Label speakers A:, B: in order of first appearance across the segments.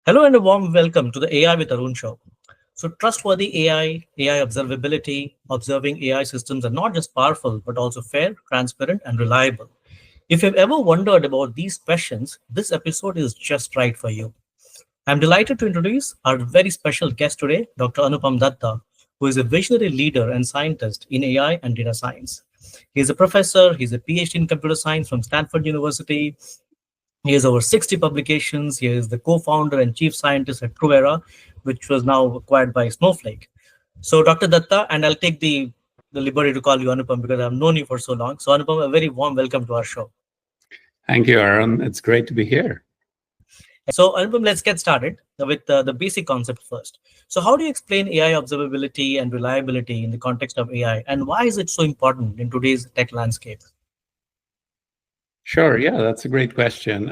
A: Hello and a warm welcome to the AI with Arun Show. So, trustworthy AI observability, observing AI systems are not just powerful, but also fair, transparent, and reliable. If you've ever wondered about these questions, this episode is just right for you. I'm delighted to introduce our very special guest today, Dr. Anupam Datta, who is a visionary leader and scientist in AI and data science. He's a professor, he's a PhD in computer science from Stanford University. He has over 60 publications. He is the co-founder and chief scientist at TruEra, which was now acquired by Snowflake. So, Dr. Datta, and I'll take the liberty to call you Anupam because I've known you for so long. So, Anupam, a very warm welcome to our show.
B: Thank you, Arun. It's great to be here.
A: So, Anupam, let's get started with the basic concept first. So, how do you explain AI observability and reliability in the context of AI, and why is it so important in today's tech landscape?
B: Sure. Yeah, that's a great question.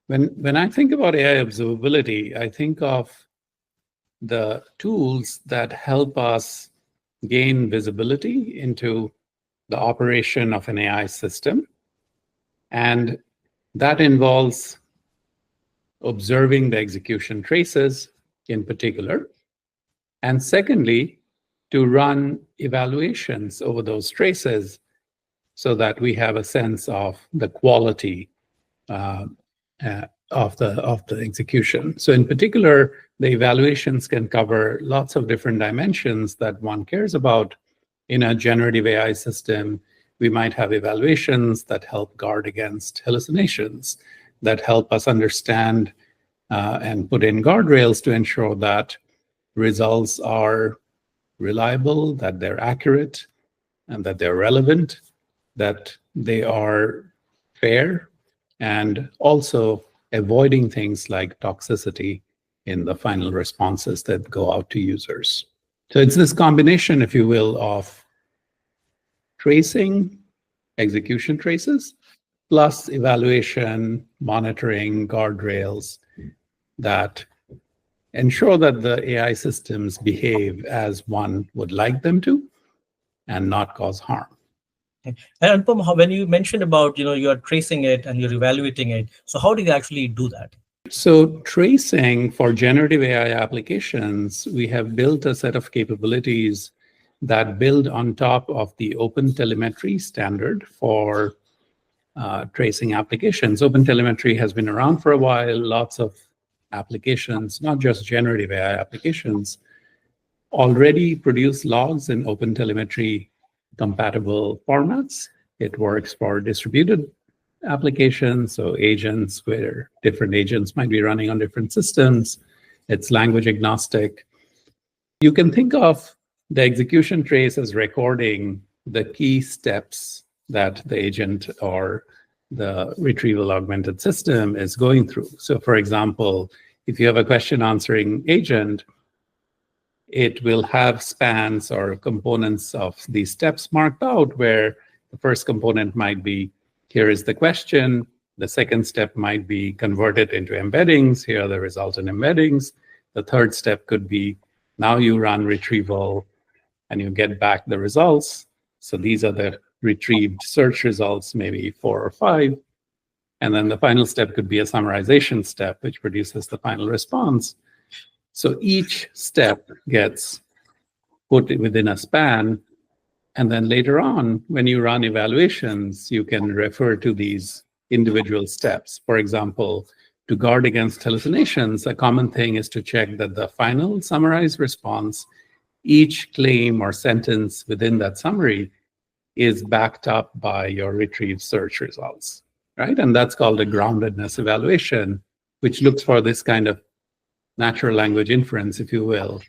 B: When I think about AI observability, I think of the tools that help us gain visibility into the operation of an AI system. And that involves observing the execution traces in particular. And secondly, to run evaluations over those traces so that we have a sense of the quality of the execution. So in particular, the evaluations can cover lots of different dimensions that one cares about. In a generative AI system, we might have evaluations that help guard against hallucinations, that help us understand and put in guardrails to ensure that results are reliable, that they're accurate, and that they're relevant, that they are fair, and also avoiding things like toxicity in the final responses that go out to users. So it's this combination, if you will, of tracing, execution traces, plus evaluation, monitoring, guardrails that ensure that the AI systems behave as one would like them to and not cause harm.
A: And Anupam, when you mentioned about, you're tracing it and you're evaluating it, so how do you actually do that?
B: So tracing for generative AI applications, we have built a set of capabilities that build on top of the open telemetry standard for tracing applications. Open telemetry has been around for a while. Lots of applications, not just generative AI applications, already produce logs in open telemetry compatible formats. It works for distributed applications, so agents where different agents might be running on different systems. It's language agnostic. You can think of the execution trace as recording the key steps that the agent or the retrieval augmented system is going through. So for example, if you have a question answering agent, it will have spans or components of these steps marked out where the first component might be, here is the question. The second step might be converted into embeddings. Here are the resultant embeddings. The third step could be, now you run retrieval and you get back the results. So these are the retrieved search results, maybe 4 or 5. And then the final step could be a summarization step, which produces the final response. So each step gets put within a span. And then later on, when you run evaluations, you can refer to these individual steps. For example, to guard against hallucinations, a common thing is to check that the final summarized response, each claim or sentence within that summary is backed up by your retrieved search results, right? And that's called a groundedness evaluation, which looks for this kind of natural language inference, if you will,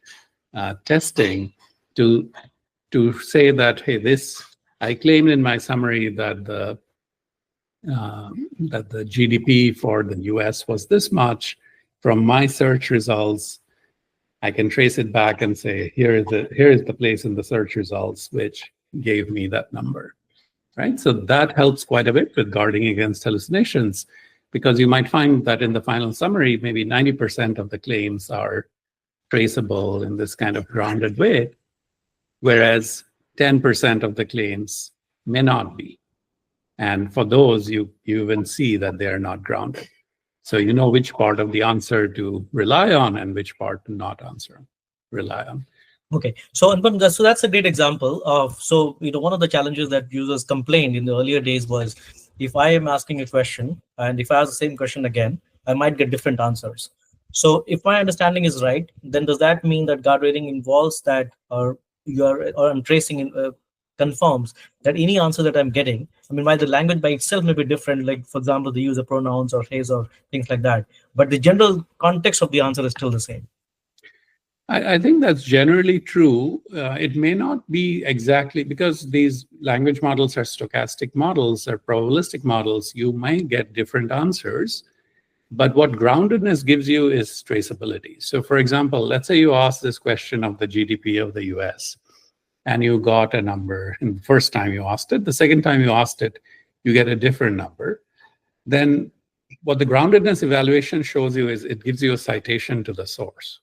B: testing to say that, hey, I claimed in my summary that the GDP for the US was this much. From my search results, I can trace it back and say, here is the place in the search results which gave me that number, right? So that helps quite a bit with guarding against hallucinations, because you might find that in the final summary, maybe 90% of the claims are traceable in this kind of grounded way, whereas 10% of the claims may not be. And for those, you even see that they are not grounded. So you know which part of the answer to rely on and which part to not rely on.
A: Okay, so Anupam, so that's a great example of, so one of the challenges that users complained in the earlier days was, if I am asking a question and if I ask the same question again, I might get different answers. So if my understanding is right, then does that mean that guardrailing involves that, or I'm tracing confirms that any answer that I'm getting, I mean, while the language by itself may be different, like for example, the use of pronouns or his or things like that, but the general context of the answer is still the same.
B: I think that's generally true. It may not be exactly, because these language models are stochastic models, are probabilistic models. You might get different answers. But what groundedness gives you is traceability. So for example, let's say you ask this question of the GDP of the US, and you got a number in the first time you asked it. The second time you asked it, you get a different number. Then what the groundedness evaluation shows you is it gives you a citation to the source.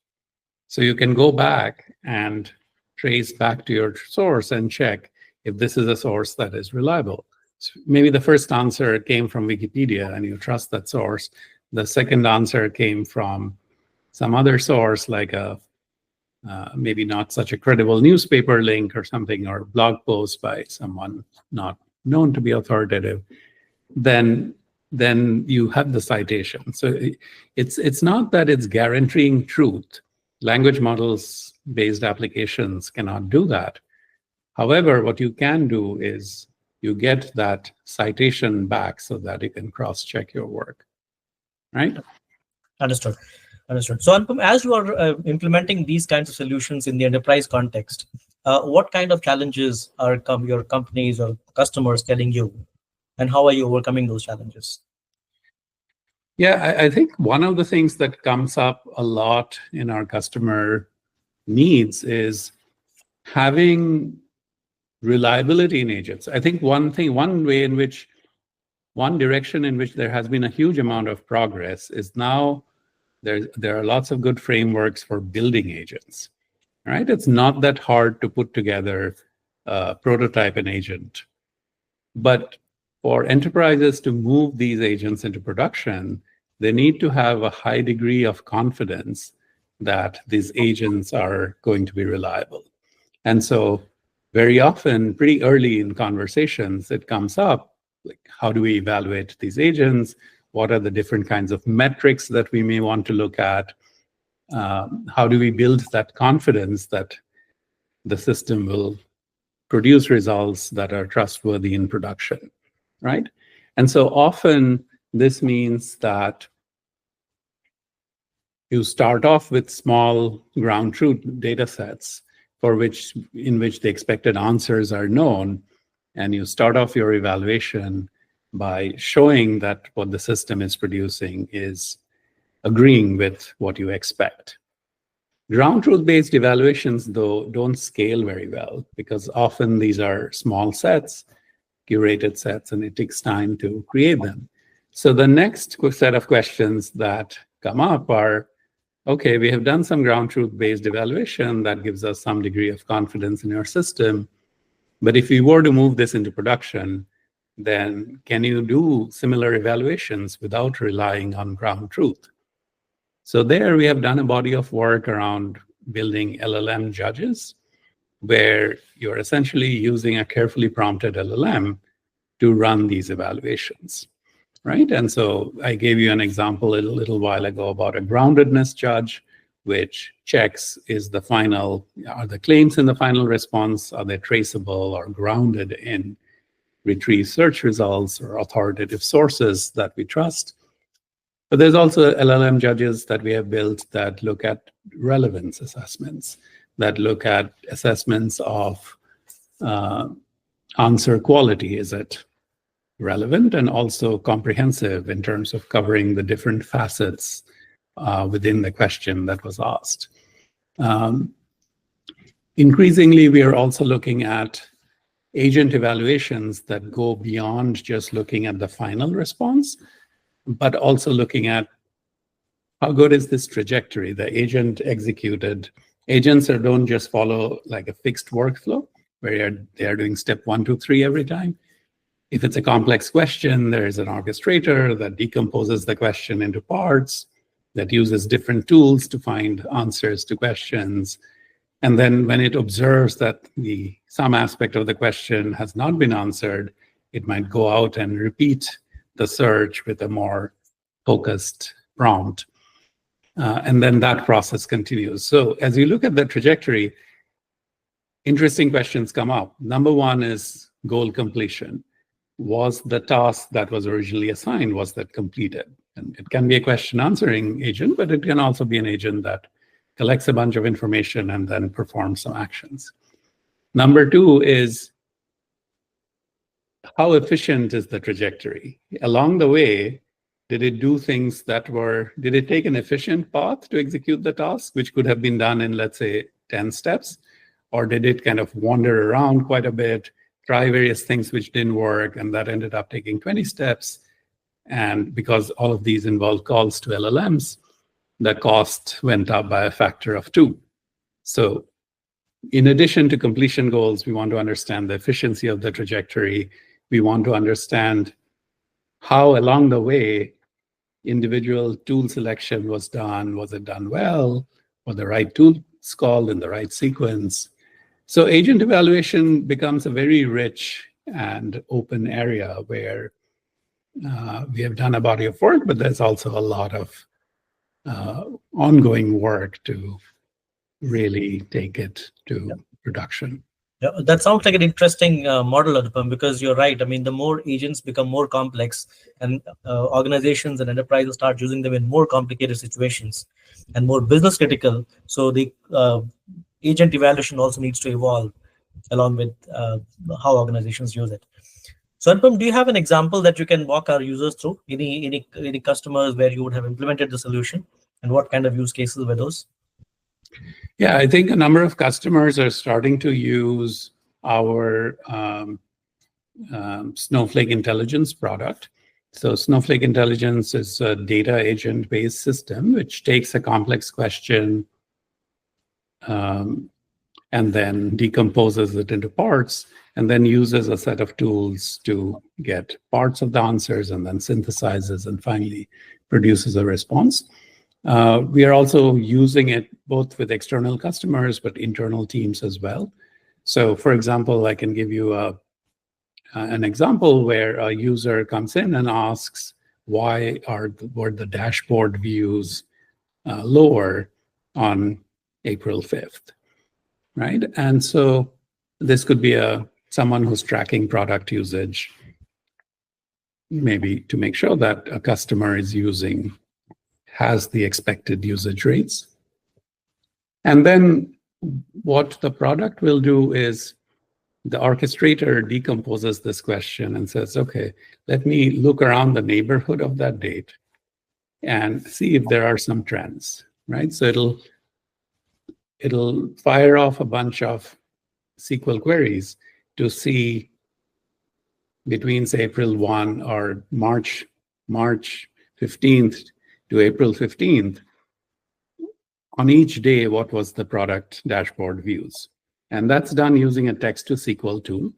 B: So you can go back and trace back to your source and check if this is a source that is reliable. So maybe the first answer came from Wikipedia and you trust that source. The second answer came from some other source, like a maybe not such a credible newspaper link or something, or blog post by someone not known to be authoritative. Then you have the citation. So it's not that it's guaranteeing truth. Language models based applications cannot do that. However, what you can do is you get that citation back so that you can cross-check your work, right?
A: Understood. Understood. So, Anupam, as you are implementing these kinds of solutions in the enterprise context, what kind of challenges are your companies or customers telling you, and how are you overcoming those challenges?
B: Yeah, I think one of the things that comes up a lot in our customer needs is having reliability in agents. I think one direction in which there has been a huge amount of progress is now there are lots of good frameworks for building agents, right? It's not that hard to put together prototype an agent. But for enterprises to move these agents into production, they need to have a high degree of confidence that these agents are going to be reliable. And so very often, pretty early in conversations, it comes up, like, how do we evaluate these agents? What are the different kinds of metrics that we may want to look at? How do we build that confidence that the system will produce results that are trustworthy in production, right? And so often this means that you start off with small ground truth data sets in which the expected answers are known, and you start off your evaluation by showing that what the system is producing is agreeing with what you expect. Ground truth-based evaluations, though, don't scale very well because often these are small sets, curated sets, and it takes time to create them. So the next set of questions that come up are, okay, we have done some ground truth-based evaluation that gives us some degree of confidence in your system. But if we were to move this into production, then can you do similar evaluations without relying on ground truth? So there we have done a body of work around building LLM judges, where you're essentially using a carefully prompted LLM to run these evaluations, right? And so I gave you an example a little while ago about a groundedness judge, which checks are the claims in the final response, are they traceable or grounded in retrieved search results or authoritative sources that we trust. But there's also LLM judges that we have built that look at relevance assessments, that look at assessments of answer quality. Is it relevant and also comprehensive in terms of covering the different facets within the question that was asked? Increasingly, we are also looking at agent evaluations that go beyond just looking at the final response, but also looking at how good is this trajectory, the agent executed. Agents don't just follow like a fixed workflow where they are doing step 1, 2, 3 every time. If it's a complex question, there is an orchestrator that decomposes the question into parts, that uses different tools to find answers to questions. And then when it observes that some aspect of the question has not been answered, it might go out and repeat the search with a more focused prompt. And then that process continues. So as you look at the trajectory, interesting questions come up. Number one is goal completion. Was the task that was originally assigned, was that completed? And it can be a question answering agent, but it can also be an agent that collects a bunch of information and then performs some actions. Number two is how efficient is the trajectory? Along the way, did it do things did it take an efficient path to execute the task, which could have been done in, let's say, 10 steps? Or did it kind of wander around quite a bit, try various things which didn't work, and that ended up taking 20 steps? And because all of these involve calls to LLMs, the cost went up by a factor of 2. So in addition to completion goals, we want to understand the efficiency of the trajectory. We want to understand how along the way individual tool selection was done. Was it done well? Were the right tools called in the right sequence? So agent evaluation becomes a very rich and open area where we have done a body of work, but there's also a lot of ongoing work to really take it to production.
A: Yeah, that sounds like an interesting model, Anupam, because you're right. I mean, the more agents become more complex, and organizations and enterprises start using them in more complicated situations and more business critical. So the agent evaluation also needs to evolve along with how organizations use it. So, Anupam, do you have an example that you can walk our users through? Any customers where you would have implemented the solution, and what kind of use cases were those?
B: Yeah, I think a number of customers are starting to use our Snowflake Intelligence product. So Snowflake Intelligence is a data agent-based system which takes a complex question and then decomposes it into parts, and then uses a set of tools to get parts of the answers and then synthesizes and finally produces a response. We are also using it both with external customers, but internal teams as well. So for example, I can give you an example where a user comes in and asks, why were the dashboard views lower on April 5th, right? And so this could be someone who's tracking product usage, maybe to make sure that a customer has the expected usage rates. And then what the product will do is the orchestrator decomposes this question and says, okay, let me look around the neighborhood of that date and see if there are some trends, right? So it'll fire off a bunch of SQL queries to see between, say, April 1 or March 15th to April 15th, on each day, what was the product dashboard views? And that's done using a text-to-SQL tool.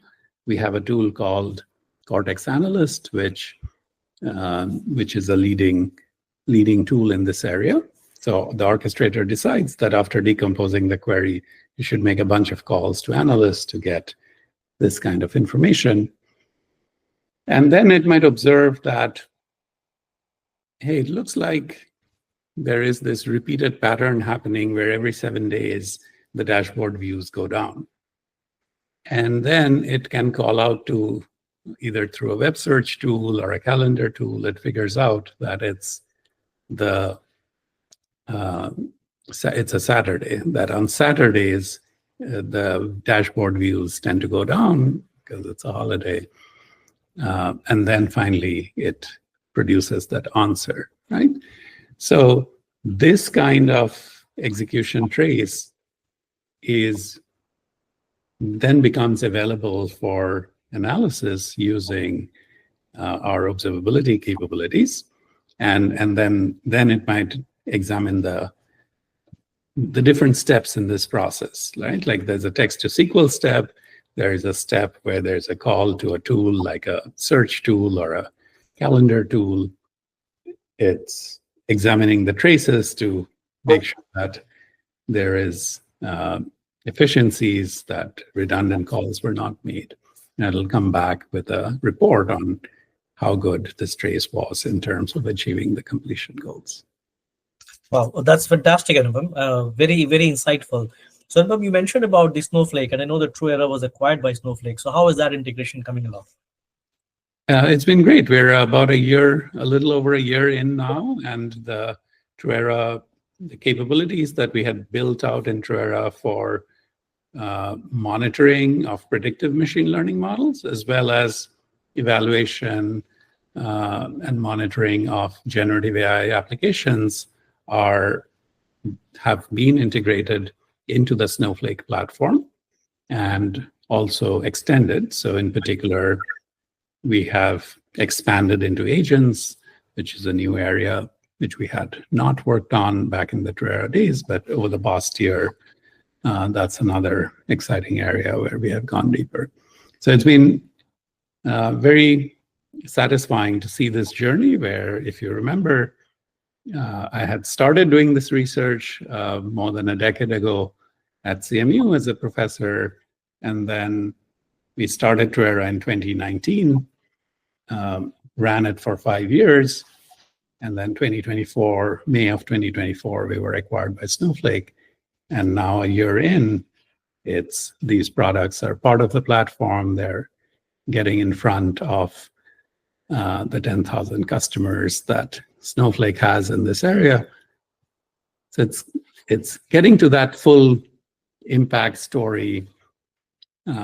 B: We have a tool called Cortex Analyst, which is a leading tool in this area. So the orchestrator decides that after decomposing the query, you should make a bunch of calls to analysts to get this kind of information. And then it might observe that, hey, it looks like there is this repeated pattern happening where every 7 days, the dashboard views go down. And then it can call out to either through a web search tool or a calendar tool. It figures out that it's a Saturday, that on Saturdays, the dashboard views tend to go down because it's a holiday. And then finally, it produces that answer, right? So this kind of execution trace then becomes available for analysis using our observability capabilities. And then it might examine the different steps in this process, right? Like there's a text to SQL step, there is a step where there's a call to a tool like a search tool or a calendar tool. It's examining the traces to make sure that there is efficiencies, that redundant calls were not made. And it'll come back with a report on how good this trace was in terms of achieving the completion goals.
A: Wow, that's fantastic, Anupam. Very, very insightful. So, Anupam, you mentioned about the Snowflake, and I know that TruEra was acquired by Snowflake. So, how is that integration coming along?
B: It's been great. We're about a little over a year in now, and the TruEra, the capabilities that we had built out in TruEra for monitoring of predictive machine learning models, as well as evaluation and monitoring of generative AI applications, have been integrated into the Snowflake platform and also extended. So in particular, we have expanded into agents, which is a new area which we had not worked on back in the TruEra days, but over the past year, that's another exciting area where we have gone deeper. So it's been very satisfying to see this journey where, if you remember, I had started doing this research more than a decade ago at CMU as a professor, and then we started TruEra in 2019, ran it for 5 years, and then May of 2024, we were acquired by Snowflake. And now a year in, these products are part of the platform. They're getting in front of the 10,000 customers that Snowflake has in this area. So it's getting to that full impact story,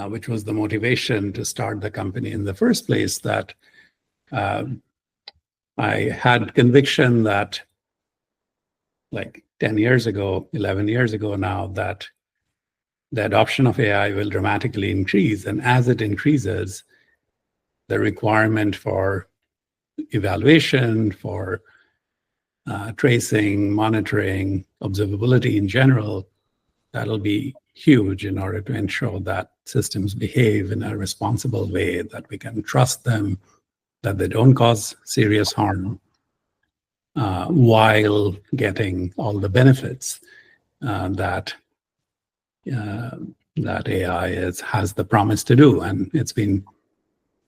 B: which was the motivation to start the company in the first place, that I had conviction that like 10 years ago, 11 years ago now, that the adoption of AI will dramatically increase. And as it increases, the requirement for evaluation, for tracing, monitoring, observability in general, that'll be huge in order to ensure that systems behave in a responsible way, that we can trust them, that they don't cause serious harm, while getting all the benefits that AI has the promise to do. And it's been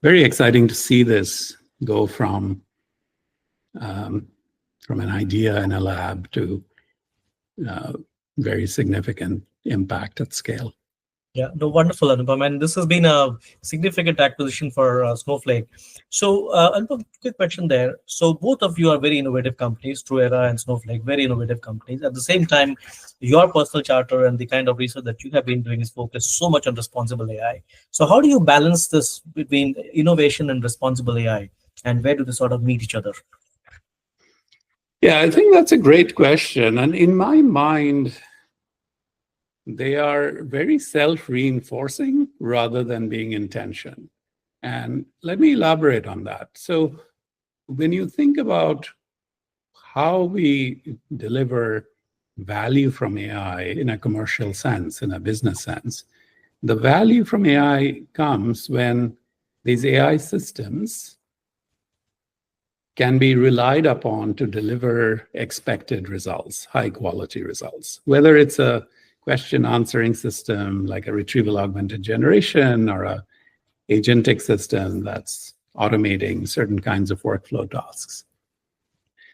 B: very exciting to see this go from an idea in a lab to very significant impact at scale.
A: Yeah, no, wonderful, Anupam. And this has been a significant acquisition for Snowflake. So, Anupam, quick question there. So, both of you are very innovative companies, TruEra and Snowflake, very innovative companies. At the same time, your personal charter and the kind of research that you have been doing is focused so much on responsible AI. So, how do you balance this between innovation and responsible AI? And where do they sort of meet each other?
B: Yeah, I think that's a great question. And in my mind, they are very self-reinforcing rather than being in tension. And let me elaborate on that. So when you think about how we deliver value from AI in a commercial sense, in a business sense, the value from AI comes when these AI systems can be relied upon to deliver expected results, high quality results, whether it's a question answering system like a retrieval augmented generation or a agentic system that's automating certain kinds of workflow tasks.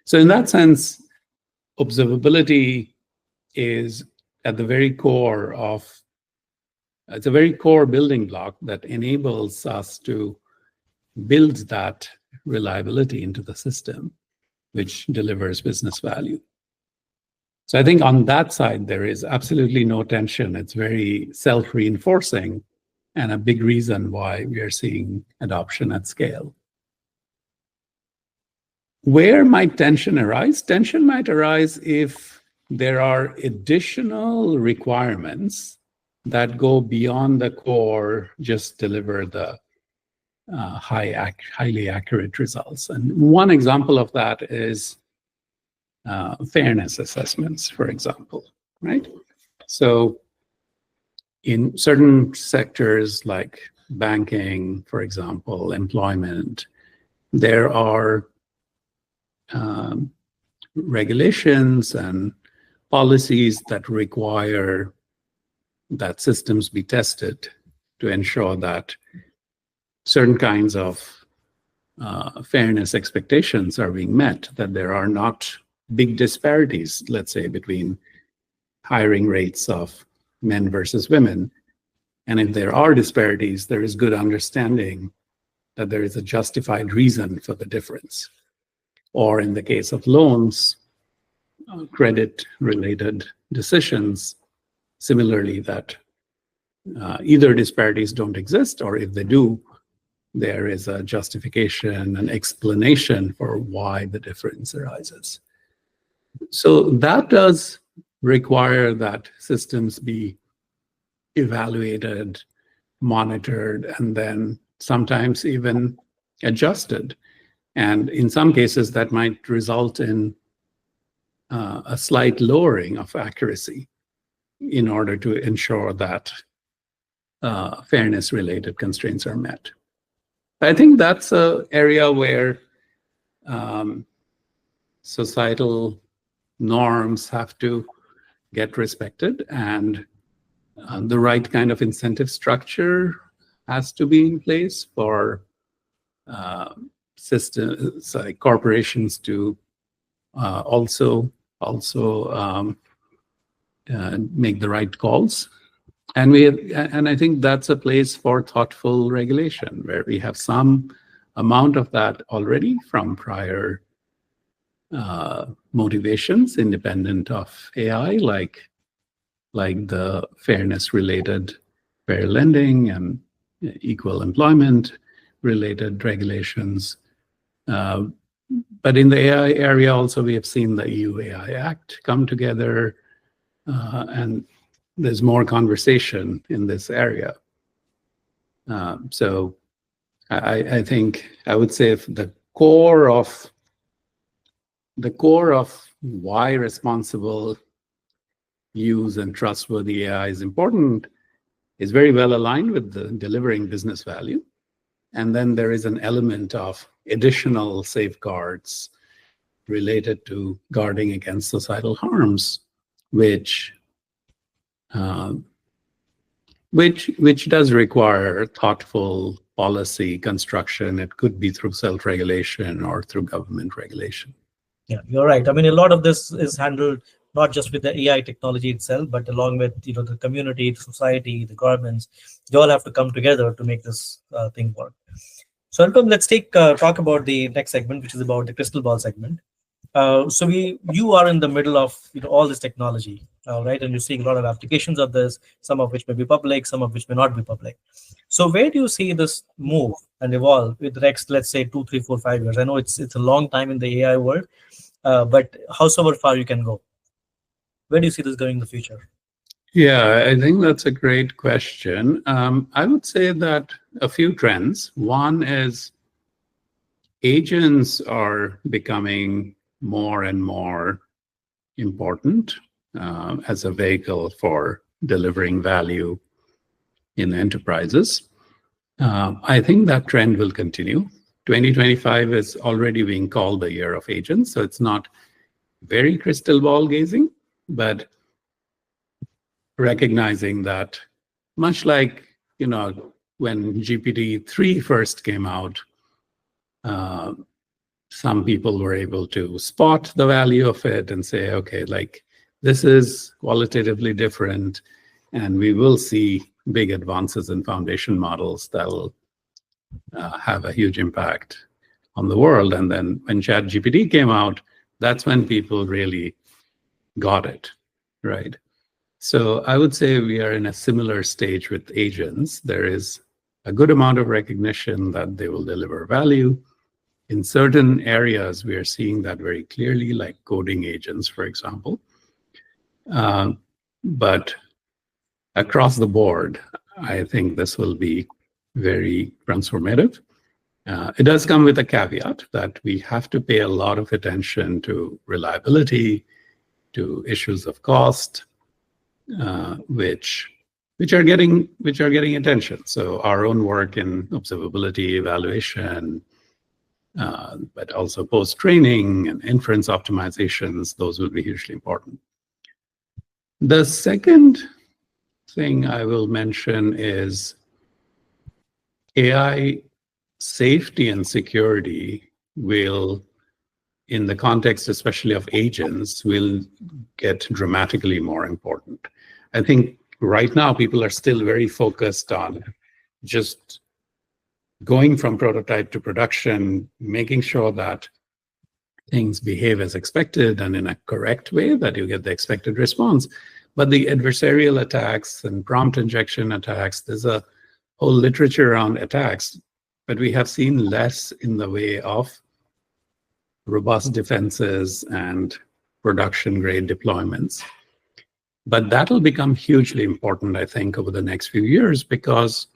B: So in that sense, observability is at the very core it's a very core building block that enables us to build that reliability into the system, which delivers business value. So I think on that side, there is absolutely no tension. It's very self-reinforcing and a big reason why we are seeing adoption at scale. Where might tension arise? Tension might arise if there are additional requirements that go beyond the core, just deliver the highly accurate results. And one example of that is fairness assessments, for example, right? So In certain sectors like banking, for example, employment, there are regulations and policies that require that systems be tested to ensure that certain kinds of fairness expectations are being met, that there are not big disparities, let's say, between hiring rates of men versus women. And if there are disparities, there is good understanding that there is a justified reason for the difference. Or in the case of loans, credit-related decisions, similarly, that either disparities don't exist, or if they do, there is a justification, an explanation for why the difference arises. So that does require that systems be evaluated, monitored, and then sometimes even adjusted. And in some cases, that might result in a slight lowering of accuracy in order to ensure that fairness-related constraints are met. I think that's an area where societal norms have to get respected, and the right kind of incentive structure has to be in place for systems like corporations to also make the right calls. And I think that's a place for thoughtful regulation, where we have some amount of that already from prior motivations independent of AI, like the fairness-related fair lending and equal employment-related regulations. But in the AI area also, we have seen the EU AI Act come together, and there's more conversation in this area. So I think I would say if the core of why responsible use and trustworthy AI is important is very well aligned with the delivering business value. And then there is an element of additional safeguards related to guarding against societal harms, which does require thoughtful policy construction. It could be through self-regulation or through government regulation.
A: Yeah, you're right. I mean, a lot of this is handled not just with the AI technology itself, but along with the community, the society, the governments. They all have to come together to make this thing work. So, Anupam, let's talk about the next segment, which is about the crystal ball segment. So you are in the middle of all this technology, right? And you're seeing a lot of applications of this, some of which may be public, some of which may not be public. So where do you see this move and evolve with the next, let's say, 2, 3, 4, 5 years? I know it's a long time in the AI world, but however far you can go, where do you see this going in the future?
B: Yeah, I think that's a great question. I would say that a few trends. One is agents are becoming more and more important as a vehicle for delivering value in enterprises. I think that trend will continue. 2025 is already being called the year of agents, so it's not very crystal ball gazing, but recognizing that much like when GPT-3 first came out, some people were able to spot the value of it and say, okay, like this is qualitatively different, and we will see big advances in foundation models that'll have a huge impact on the world. And then when ChatGPT came out, that's when people really got it, right? So I would say we are in a similar stage with agents. There is a good amount of recognition that they will deliver value. In certain areas, we are seeing that very clearly, like coding agents, for example. But across the board, I think this will be very transformative. It does come with a caveat that we have to pay a lot of attention to reliability, to issues of cost, which which are getting attention. So our own work in observability, evaluation, but also post-training and inference optimizations, those will be hugely important. The second thing I will mention is AI safety and security will, in the context especially of agents, will get dramatically more important. I think right now people are still very focused on just going from prototype to production, making sure that things behave as expected and in a correct way, that you get the expected response. But the adversarial attacks and prompt injection attacks, there's a whole literature around attacks, but we have seen less in the way of robust defenses and production-grade deployments. But that'll become hugely important, I think, over the next few years, because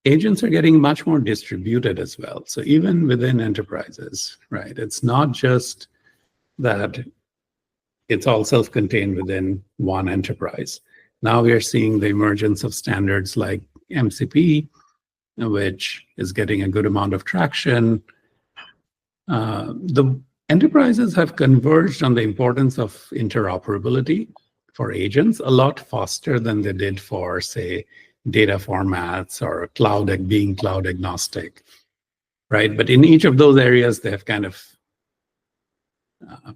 B: agents are getting much more distributed as well. So even within enterprises, right, it's not just that it's all self-contained within one enterprise. Now we are seeing the emergence of standards like MCP, which is getting a good amount of traction. The enterprises have converged on the importance of interoperability for agents a lot faster than they did for, say, data formats or being cloud agnostic, right? But in each of those areas, they have kind of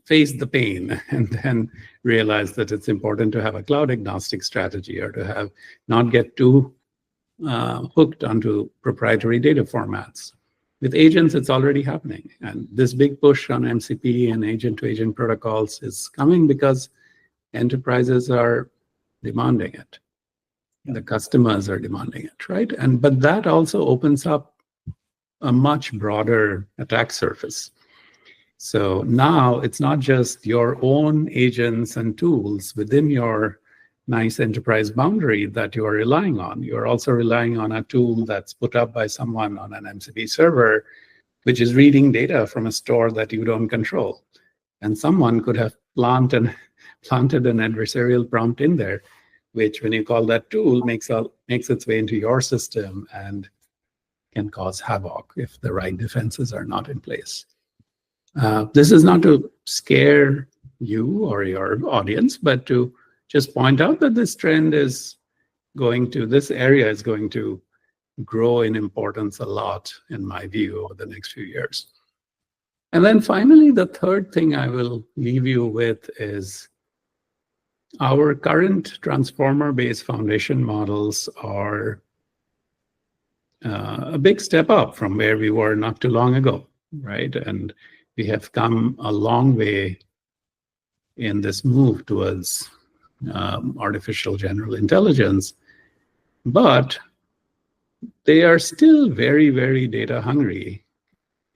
B: faced the pain and then realized that it's important to have a cloud agnostic strategy, or to have not get too hooked onto proprietary data formats. With agents, it's already happening. And this big push on MCP and agent-to-agent protocols is coming because enterprises are demanding it. The customers are demanding it, right? But that also opens up a much broader attack surface. So now it's not just your own agents and tools within your nice enterprise boundary that you are relying on. You're also relying on a tool that's put up by someone on an MCP server, which is reading data from a store that you don't control. And someone could have planted an adversarial prompt in there, which, when you call that tool, makes its way into your system and can cause havoc if the right defenses are not in place. This is not to scare you or your audience, but to just point out that this area is going to grow in importance a lot, in my view, over the next few years. And then finally, the third thing I will leave you with is our current transformer-based foundation models are a big step up from where we were not too long ago, right? And we have come a long way in this move towards artificial general intelligence, but they are still very, very data hungry,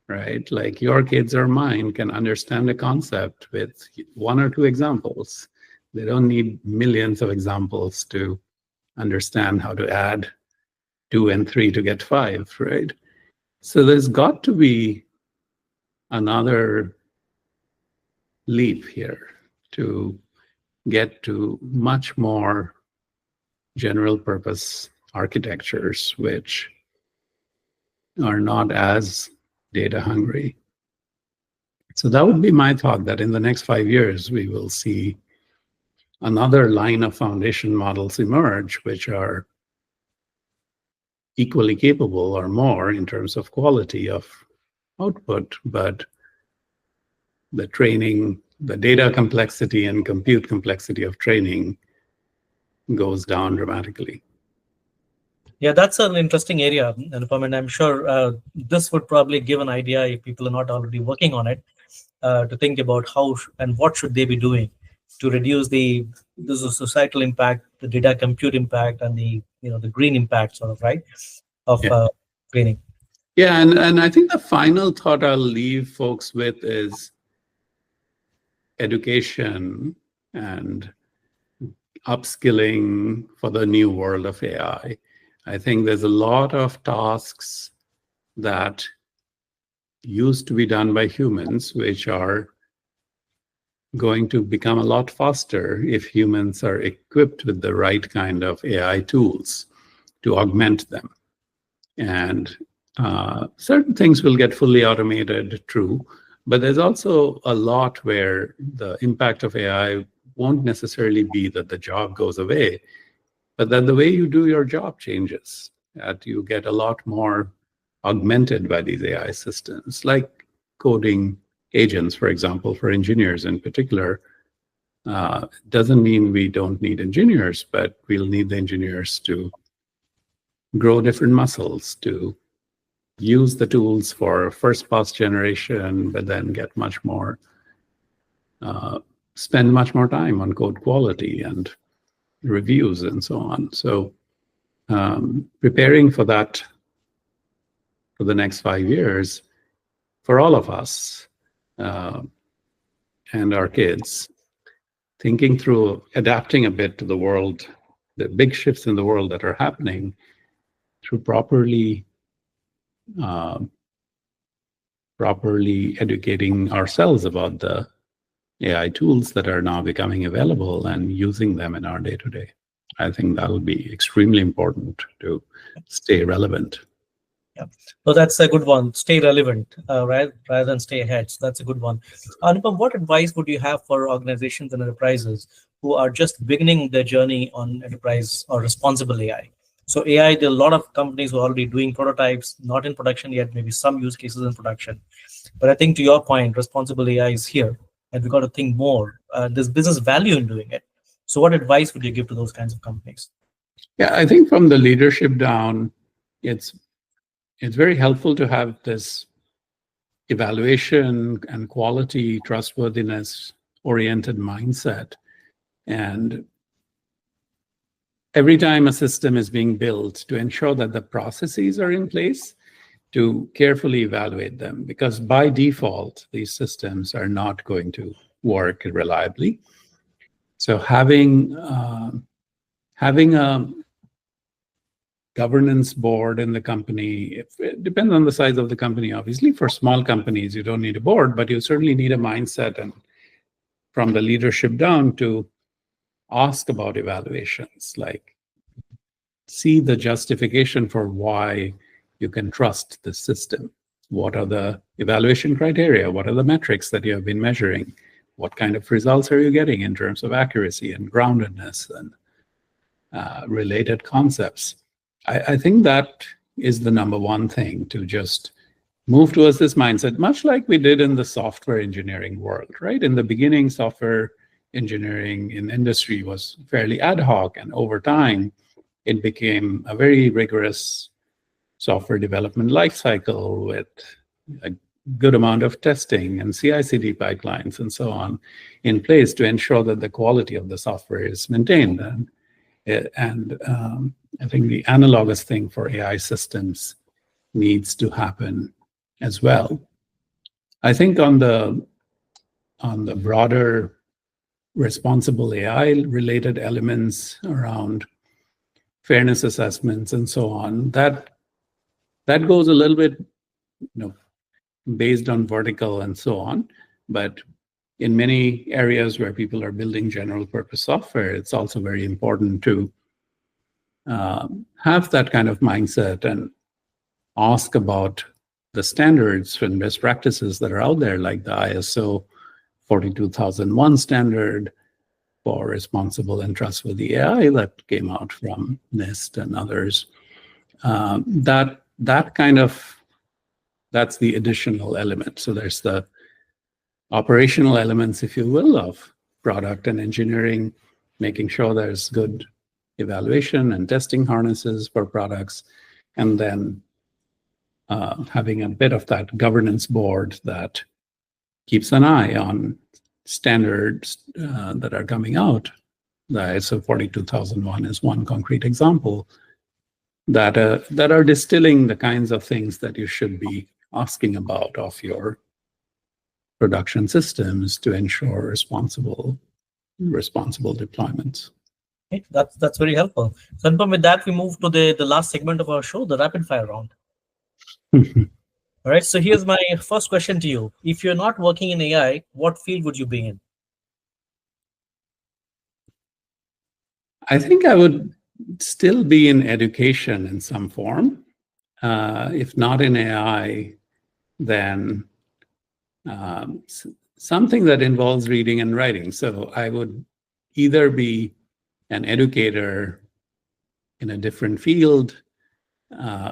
B: right? Like your kids or mine can understand a concept with one or two examples. They don't need millions of examples to understand how to add 2 and 3 to get 5, right? So there's got to be another leap here to get to much more general purpose architectures, which are not as data hungry. So that would be my thought, that in the next 5 years, we will see another line of foundation models emerge, which are equally capable or more in terms of quality of output, but the training, the data complexity and compute complexity of training goes down dramatically.
A: Yeah, that's an interesting area, Anupam, and I'm sure this would probably give an idea, if people are not already working on it, to think about how and what should they be doing to reduce the societal impact, the data compute impact, and the green impact, sort of, right, of training.
B: Yeah, and I think the final thought I'll leave folks with is education and upskilling for the new world of AI. I think there's a lot of tasks that used to be done by humans, which are going to become a lot faster if humans are equipped with the right kind of AI tools to augment them. And certain things will get fully automated, true, but there's also a lot where the impact of AI won't necessarily be that the job goes away, but that the way you do your job changes, that you get a lot more augmented by these AI systems, like coding agents, for example, for engineers in particular. Doesn't mean we don't need engineers, but we'll need the engineers to grow different muscles, to use the tools for first pass generation, but then get much more, spend much more time on code quality and reviews and so on. So preparing for that for the next 5 years for all of us and our kids, thinking through adapting a bit to the world, the big shifts in the world that are happening, through properly educating ourselves about the AI tools that are now becoming available and using them in our day-to-day. I think that'll be extremely important to stay relevant.
A: Yeah, so that's a good one. Stay relevant, right, rather than stay ahead. So that's a good one. Anupam, what advice would you have for organizations and enterprises who are just beginning their journey on enterprise or responsible AI? So AI, there are a lot of companies who are already doing prototypes, not in production yet, maybe some use cases in production. But I think to your point, responsible AI is here, and we've got to think more. There's business value in doing it. So what advice would you give to those kinds of companies?
B: Yeah, I think from the leadership down, it's very helpful to have this evaluation and quality, trustworthiness oriented mindset. And every time a system is being built, to ensure that the processes are in place to carefully evaluate them, because by default, these systems are not going to work reliably. So having a governance board in the company, it depends on the size of the company, obviously. For small companies, you don't need a board, but you certainly need a mindset and from the leadership down to ask about evaluations, like see the justification for why you can trust the system. What are the evaluation criteria? What are the metrics that you have been measuring? What kind of results are you getting in terms of accuracy and groundedness and related concepts? I think that is the number one thing, to just move towards this mindset, much like we did in the software engineering world, right? In the beginning, software engineering in industry was fairly ad hoc, and over time, it became a very rigorous software development lifecycle with a good amount of testing and CI/CD pipelines and so on in place to ensure that the quality of the software is maintained. And I think the analogous thing for AI systems needs to happen as well. I think on the broader responsible AI related elements around fairness assessments and so on, that goes a little bit, based on vertical and so on. But in many areas where people are building general purpose software, it's also very important to have that kind of mindset and ask about the standards and best practices that are out there, like the ISO 42001 standard for responsible and trustworthy AI that came out from NIST and others. That's the additional element. So there's the operational elements, if you will, of product and engineering, making sure there's good evaluation and testing harnesses for products, and then having a bit of that governance board that keeps an eye on standards that are coming out. The ISO 42001 is one concrete example that are distilling the kinds of things that you should be asking about of your production systems to ensure responsible deployments.
A: Okay, that's very helpful. So, Anupam, with that, we move to the last segment of our show, the rapid fire round. All right. So here's my first question to you. If you're not working in AI, what field would you be in?
B: I think I would still be in education in some form. If not in AI, then something that involves reading and writing. So I would either be an educator in a different field,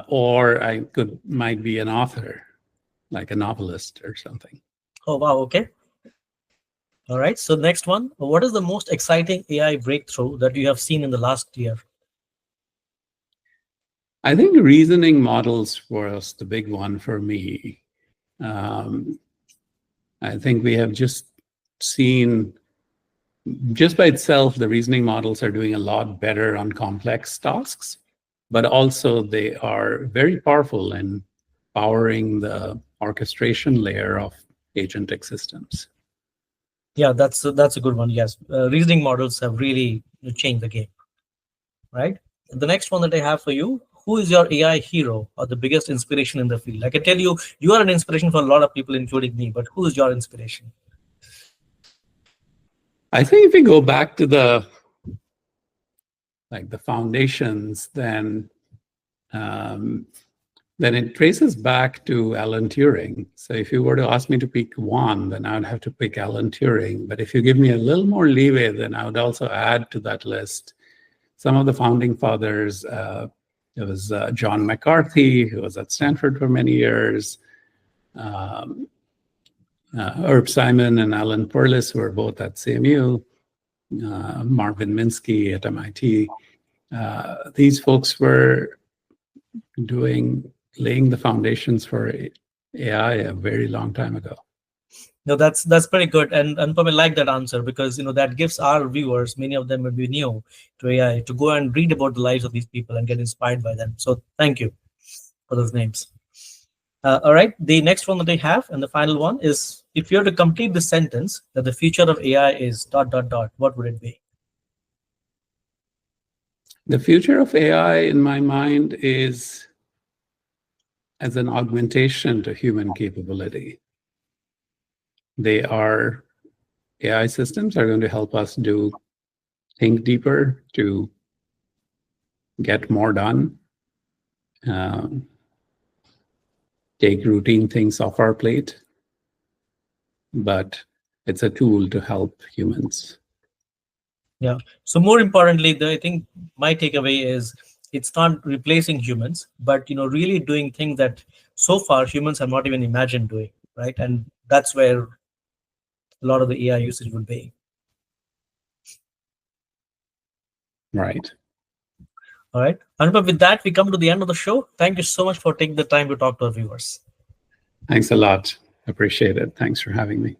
B: or I might be an author, like a novelist or something.
A: Oh, wow. Okay. All right. So next one, what is the most exciting AI breakthrough that you have seen in the last year?
B: I think reasoning models was the big one for me. I think we have just seen, just by itself, the reasoning models are doing a lot better on complex tasks, but also they are very powerful in powering the orchestration layer of agentic systems.
A: Yeah, that's a good one. Yes, reasoning models have really changed the game, right? The next one that I have for you: who is your AI hero or the biggest inspiration in the field? I can tell you, you are an inspiration for a lot of people, including me. But who is your inspiration?
B: I think if we go back to the foundations, then it traces back to Alan Turing. So if you were to ask me to pick one, then I would have to pick Alan Turing. But if you give me a little more leeway, then I would also add to that list some of the founding fathers. There was John McCarthy, who was at Stanford for many years, Herb Simon and Alan Perlis, who were both at CMU, Marvin Minsky at MIT. These folks were laying the foundations for AI a very long time ago.
A: No, that's pretty good, and I like that answer because that gives our viewers, many of them will be new to AI, to go and read about the lives of these people and get inspired by them. So thank you for those names. All right, the next one that they have, and the final one is: if you were to complete the sentence that the future of AI is ... what would it be?
B: The future of AI, in my mind, is as an augmentation to human capability. AI systems are going to help us think deeper, to get more done, take routine things off our plate, but it's a tool to help humans.
A: Yeah. So more importantly, I think my takeaway is it's not replacing humans, but really doing things that so far humans have not even imagined doing, right? And that's where a lot of the AI usage would be.
B: Right.
A: All right. Anupam, with that, we come to the end of the show. Thank you so much for taking the time to talk to our viewers.
B: Thanks a lot. Appreciate it. Thanks for having me.